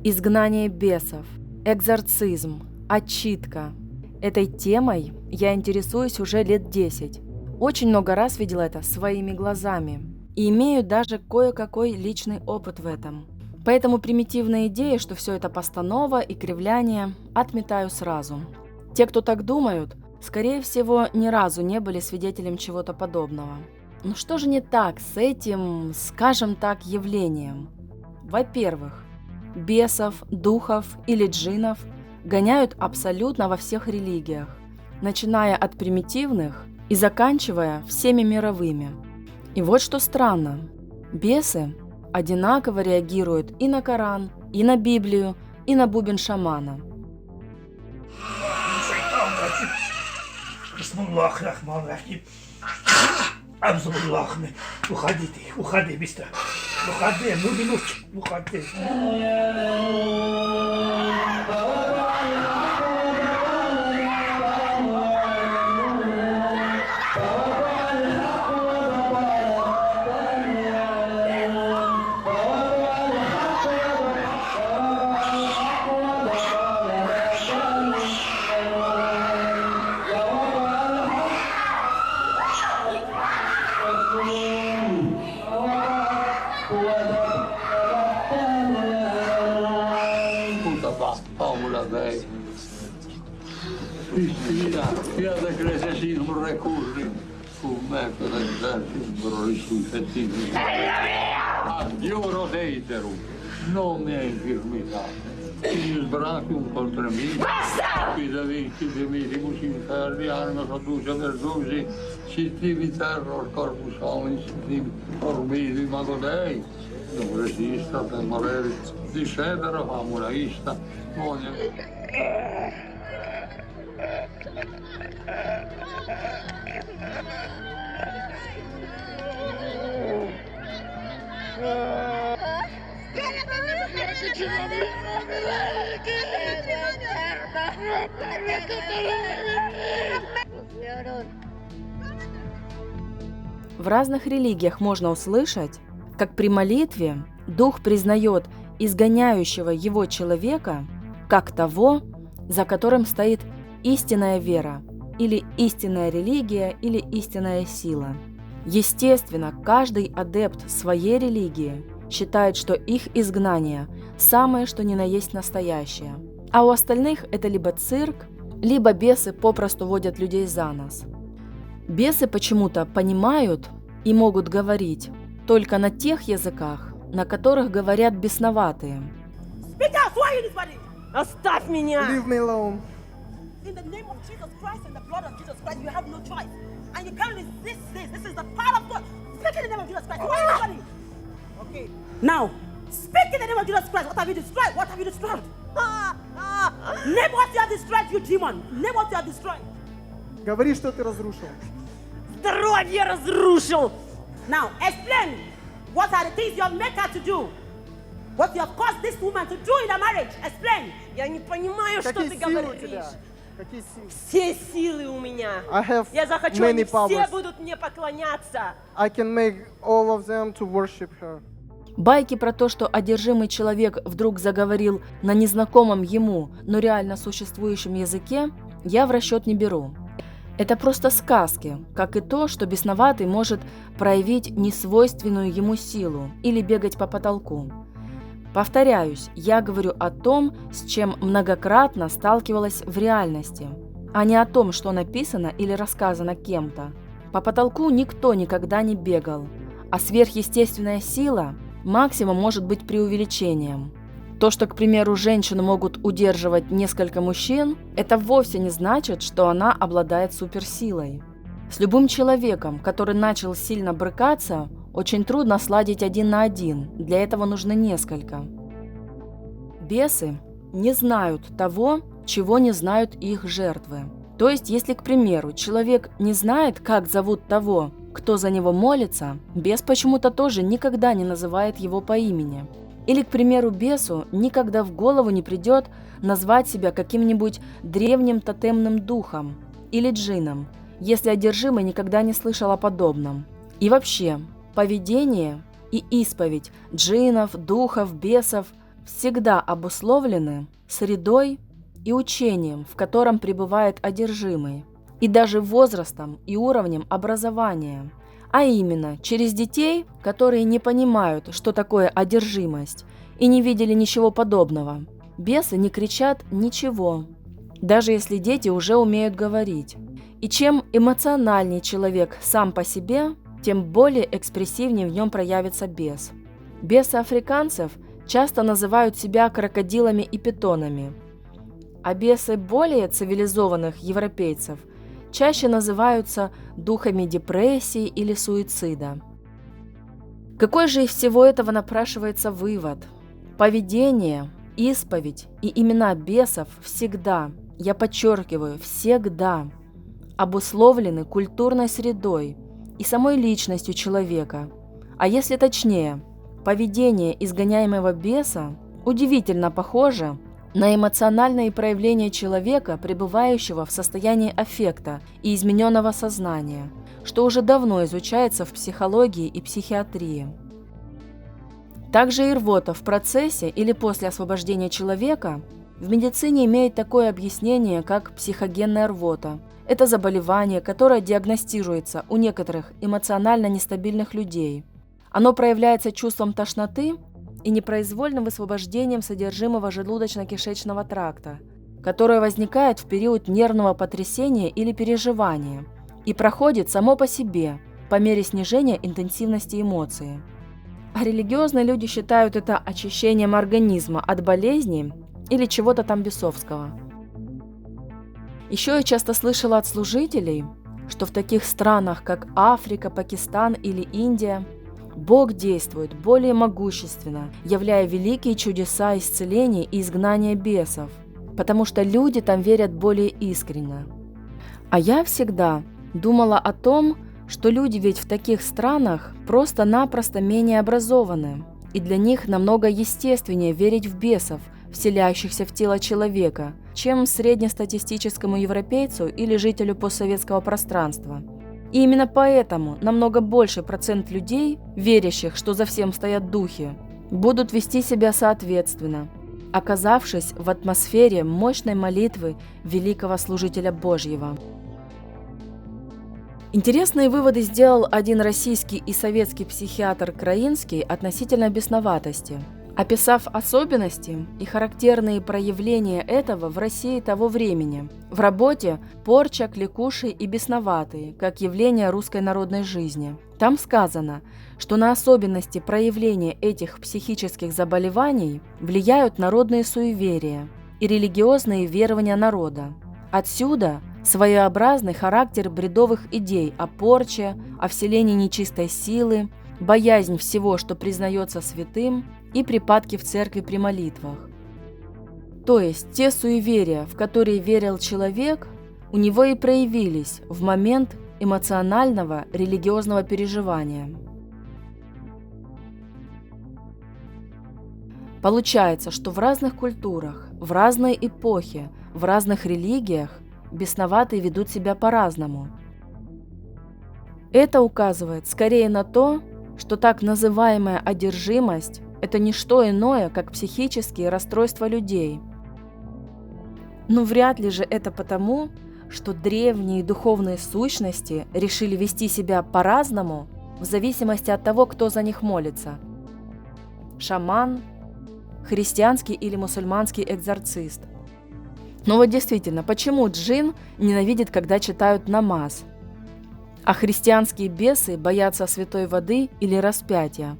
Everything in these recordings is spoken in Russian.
Изгнание бесов, экзорцизм, отчитка. Этой темой я интересуюсь уже лет 10. Очень много раз видела это своими глазами и имею даже кое-какой личный опыт в этом. Поэтому примитивные идеи, что все это постанова и кривляние, отметаю сразу. Те, кто так думают, скорее всего, ни разу не были свидетелем чего-то подобного. Но что же не так с этим, скажем так, явлением? Во-первых, бесов, духов или джиннов гоняют абсолютно во всех религиях, начиная от примитивных и заканчивая всеми мировыми. И вот что странно, бесы одинаково реагируют и на Коран, и на Библию, и на бубен шамана. Уходи, мистер. Уходи, ну минуточку, уходи. Paula, velho. Via da igreja assim não recorre. O método da igreja por isso effettivo. Adoro deitero, non è infirmità. Il braccio contro me, qui da 20 mesi inferni hanno sottuso per dosi, sittivi terror corpus hominis, ormidi magodei, non resista per morire, di sedere famulaista, В разных религиях можно услышать, как при молитве дух признает изгоняющего его человека как того, за которым стоит истинная вера, или истинная религия, или истинная сила. Естественно, каждый адепт своей религии считает, что их изгнание самое что ни на есть настоящее, а у остальных это либо цирк, либо бесы попросту водят людей за нос. Бесы почему-то понимают и могут говорить только на тех языках, на которых говорят бесноватые. Оставь меня! Leave me alone. In the name of Jesus Christ and the blood of Jesus Christ, you have no choice. And you can't resist this. This is the power of God. Speak in the name of Jesus Christ. Who are you, buddy? Okay. Now, speak in the name of Jesus Christ. What have you destroyed? What have you destroyed? Name what you have destroyed, you demon. Name what you have destroyed. Говори, что ты разрушил. Здоровье разрушил. Now, explain. What are the things you have made her to do? What you have caused this woman to do in the marriage? Explain. Я не понимаю, что Какие ты силы у говоришь. тебя? Какие силы? Все силы у меня. I have Я захочу, many они все powers. будут мне поклоняться. I can make all of them to worship her. Байки про то, что одержимый человек вдруг заговорил на незнакомом ему, но реально существующем языке, я в расчет не беру. Это просто сказки, как и то, что бесноватый может проявить несвойственную ему силу или бегать по потолку. Повторяюсь, я говорю о том, с чем многократно сталкивалась в реальности, а не о том, что написано или рассказано кем-то. По потолку никто никогда не бегал, а сверхъестественная сила максимум может быть преувеличением. То, что, к примеру, женщины могут удерживать несколько мужчин, это вовсе не значит, что она обладает суперсилой. С любым человеком, который начал сильно брыкаться, очень трудно сладить один на один, для этого нужно несколько. Бесы не знают того, чего не знают их жертвы. То есть, если, к примеру, человек не знает, как зовут того, кто за него молится, бес почему-то тоже никогда не называет его по имени. Или, к примеру, бесу никогда в голову не придет назвать себя каким-нибудь древним тотемным духом или джинном, если одержимый никогда не слышал о подобном. И вообще, поведение и исповедь джиннов, духов, бесов всегда обусловлены средой и учением, в котором пребывает одержимый, и даже возрастом и уровнем образования, а именно через детей, которые не понимают, что такое одержимость, и не видели ничего подобного. Бесы не кричат ничего, даже если дети уже умеют говорить. И чем эмоциональнее человек сам по себе, тем более экспрессивнее в нем проявится бес. Бесы африканцев часто называют себя крокодилами и питонами, а бесы более цивилизованных европейцев чаще называются духами депрессии или суицида. Какой же из всего этого напрашивается вывод? Поведение, исповедь и имена бесов всегда, я подчеркиваю, всегда обусловлены культурной средой и самой личностью человека. А если точнее, поведение изгоняемого беса удивительно похоже на эмоциональные проявления человека, пребывающего в состоянии аффекта и измененного сознания, что уже давно изучается в психологии и психиатрии. Также и рвота в процессе или после освобождения человека в медицине имеет такое объяснение, как психогенная рвота. Это заболевание, которое диагностируется у некоторых эмоционально нестабильных людей. Оно проявляется чувством тошноты и непроизвольным высвобождением содержимого желудочно-кишечного тракта, которое возникает в период нервного потрясения или переживания и проходит само по себе по мере снижения интенсивности эмоций. А религиозные люди считают это очищением организма от болезней или чего-то там бесовского. Еще я часто слышала от служителей, что в таких странах, как Африка, Пакистан или Индия, Бог действует более могущественно, являя великие чудеса исцеления и изгнания бесов, потому что люди там верят более искренне. А я всегда думала о том, что люди ведь в таких странах просто-напросто менее образованы, и для них намного естественнее верить в бесов, вселяющихся в тело человека, чем среднестатистическому европейцу или жителю постсоветского пространства. И именно поэтому намного больший процент людей, верящих, что за всем стоят духи, будут вести себя соответственно, оказавшись в атмосфере мощной молитвы великого служителя Божьего. Интересные выводы сделал один российский и советский психиатр Краинский относительно бесноватости, описав особенности и характерные проявления этого в России того времени, в работе «Порча, кликуши и бесноватые» как явление русской народной жизни. Там сказано, что на особенности проявления этих психических заболеваний влияют народные суеверия и религиозные верования народа. Отсюда своеобразный характер бредовых идей о порче, о вселении нечистой силы, боязнь всего, что признается святым, и припадки в церкви при молитвах. То есть те суеверия, в которые верил человек, у него и проявились в момент эмоционального религиозного переживания. Получается, что в разных культурах, в разные эпохи, в разных религиях бесноватые ведут себя по-разному. Это указывает скорее на то, что так называемая одержимость – это не что иное, как психические расстройства людей. Но вряд ли же это потому, что древние духовные сущности решили вести себя по-разному в зависимости от того, кто за них молится. Шаман, христианский или мусульманский экзорцист. Но вот действительно, почему джин ненавидит, когда читают намаз, а христианские бесы боятся святой воды или распятия?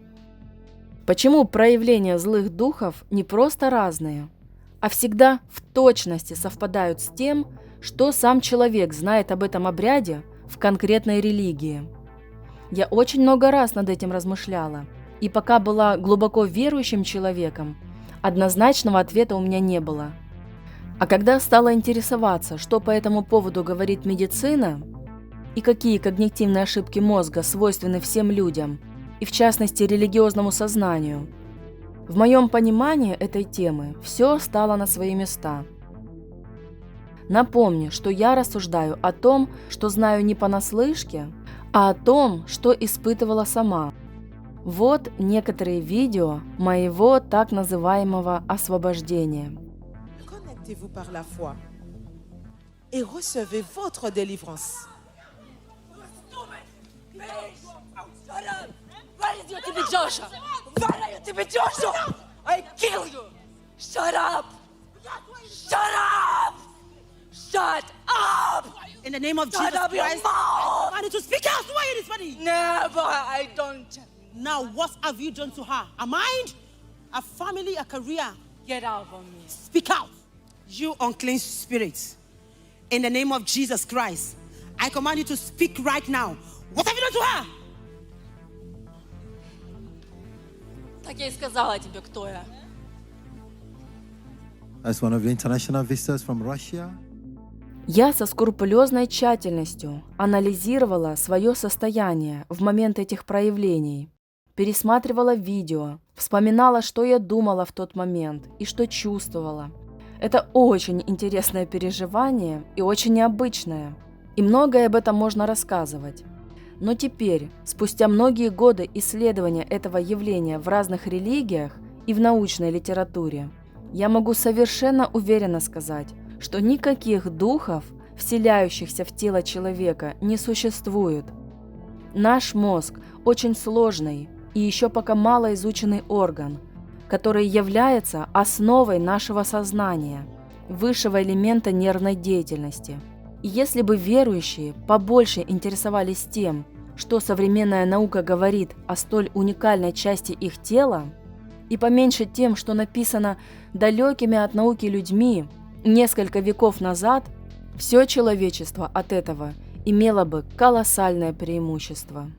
Почему проявления злых духов не просто разные, а всегда в точности совпадают с тем, что сам человек знает об этом обряде в конкретной религии? Я очень много раз над этим размышляла, и пока была глубоко верующим человеком, однозначного ответа у меня не было. А когда стала интересоваться, что по этому поводу говорит медицина и какие когнитивные ошибки мозга свойственны всем людям, и в частности религиозному сознанию, в моем понимании этой темы все стало на свои места. Напомню, что я рассуждаю о том, что знаю не понаслышке, а о том, что испытывала сама. Вот некоторые видео моего так называемого освобождения. Connectez-vous par la foi et recevez votre délivrance. I kill you! Shut up! Shut up! Shut up! In the name of Shut Jesus up your Christ, mouth! I command you to speak out. Why it is funny? Never! I don't. Now, what have you done to her? A mind, a family, a career? Get out of me. Speak out, you unclean spirits. In the name of Jesus Christ, I command you to speak right now. What have you done to her? Так я и сказала тебе, кто я. As one of the international visitors from Russia, Я со скрупулезной тщательностью анализировала свое состояние в момент этих проявлений, пересматривала видео, вспоминала, что я думала в тот момент и что чувствовала. Это очень интересное переживание и очень необычное, и многое об этом можно рассказывать. Но теперь, спустя многие годы исследования этого явления в разных религиях и в научной литературе, я могу совершенно уверенно сказать, что никаких духов, вселяющихся в тело человека, не существует. Наш мозг очень сложный и еще пока мало изученный орган, который является основой нашего сознания, высшего элемента нервной деятельности. И если бы верующие побольше интересовались тем, что современная наука говорит о столь уникальной части их тела, и поменьше тем, что написано далекими от науки людьми несколько веков назад, все человечество от этого имело бы колоссальное преимущество.